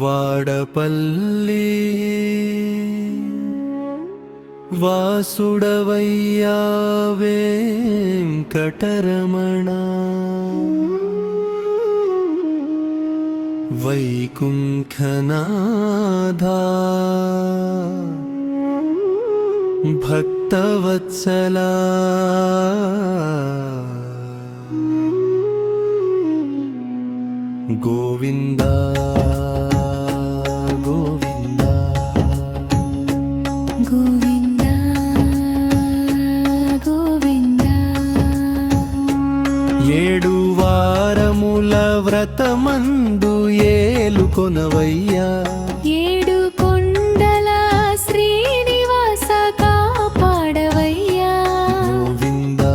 వాడపల్లి వాసుడవయ్యా వెంకటరమణ వైకుంఠనాథా భక్తవత్సలా గోవిందా గోవిందా గోవిందా గోవిందా ఏడు వారముల వ్రతమందు ఏలుకొనవయ్యా ఏడు కొండల శ్రీనివాస కాపాడవయ్యా గోవిందా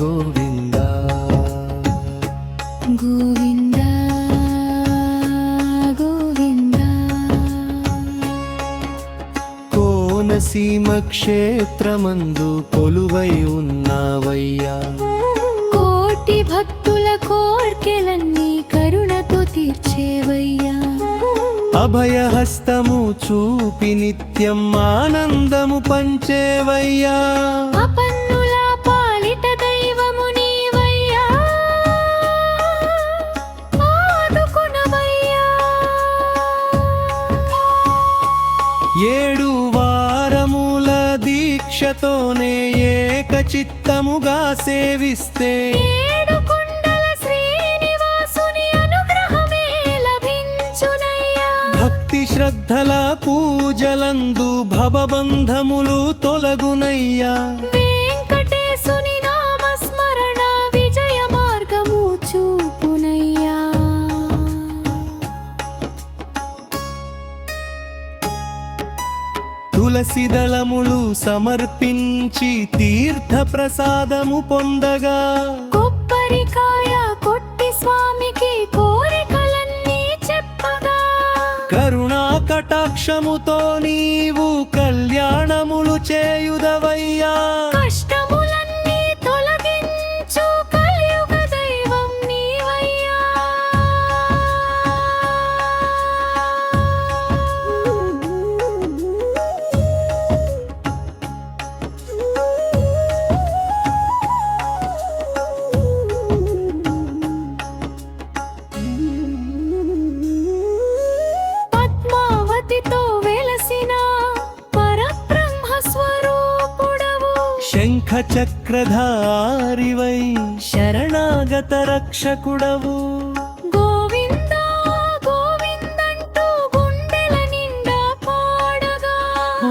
గోవిందా గోవిందా గోవిందా కోనసీమ క్షేత్రమందు కొలువై ఉన్నావయ్యా కోటి భక్తుల కోర్కెలన్నీ కరుణతో తీర్చేవయ్యా అభయహస్తము చూపి నిత్యం ఆనందము పంచేవయ్యా అపన్నుల పాలిట దైవము నీవయ్యా ఆదుకొనవయ్యా ఏడు వారముల దీక్షతోనే ఏకచిత్తముగా సేవిస్తే ఏడు కొండల శ్రీనివాసుని అనుగ్రహమే లభించునయ్యా భక్తి శ్రద్ధల పూజలందు భవబంధములు తొలగునయ్యా వెంకటేశుని నామస్మరణ విజయ మార్గము చూపునయ్యా తులసి దళములు సమర్పించి తీర్థ ప్రసాదము పొందగా కొబ్బరికాయ కొట్టి స్వామికి కోరికలన్నీ చెప్పగా కరుణా కటాక్షముతో నీవు కళ్యాణములు చేయుదవయ్యా కష్టములన్నీ తొలగించు కలియుగ దైవం నీవయ్యా పద్మావతితో వెలసిన పరబ్రహ్మ స్వరూపుడవు శంఖ చక్రధారివై శరణాగత రక్షకుడవు గోవిందా గోవిందంటూ గుండెల నిండా పాడగా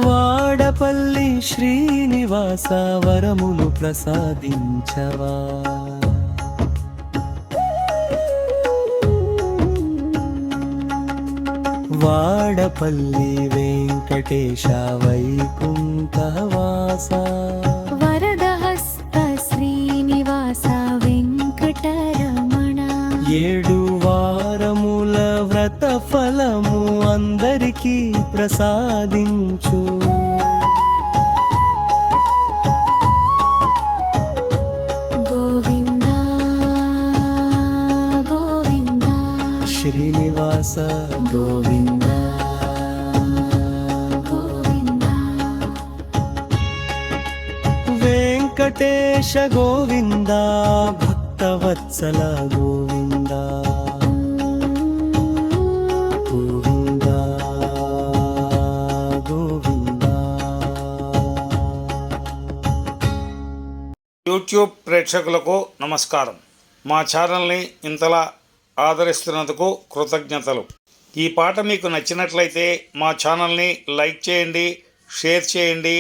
వాడపల్లి శ్రీనివాస వరములు ప్రసాదించవా వాడపల్లి వెంకటేశ వైకుంఠవాస వరదహస్త శ్రీనివాస వెంకటరమణ ఏడు వారముల వ్రత ఫలము అందరికీ ప్రసాదించు గోవిందా గోవిందా శ్రీనివాస గోవిందా గోవిందా వెంకటేశ గోవిందా భక్తవత్సల గోవిందా గోవిందా గోవిందా. యూట్యూబ్ ప్రేక్షకులకు నమస్కారం. మా ఛానల్ని ఇంతలా ఆదరిస్తున్నందుకు కృతజ్ఞతలు. ఈ పాట మీకు నచ్చినట్లయితే మా ఛానల్ని లైక్ చేయండి, షేర్ చేయండి,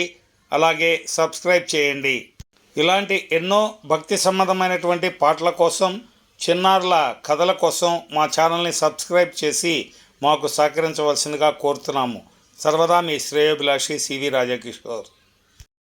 అలాగే సబ్స్క్రైబ్ చేయండి. ఇలాంటి ఎన్నో భక్తి సంబంధమైనటువంటి పాటల కోసం, చిన్నారుల కథల కోసం మా ఛానల్ని సబ్స్క్రైబ్ చేసి మాకు సహకరించవలసిందిగా కోరుతున్నాము. సర్వదా మీ శ్రేయోభిలాషి సివి రాజకిషోర్.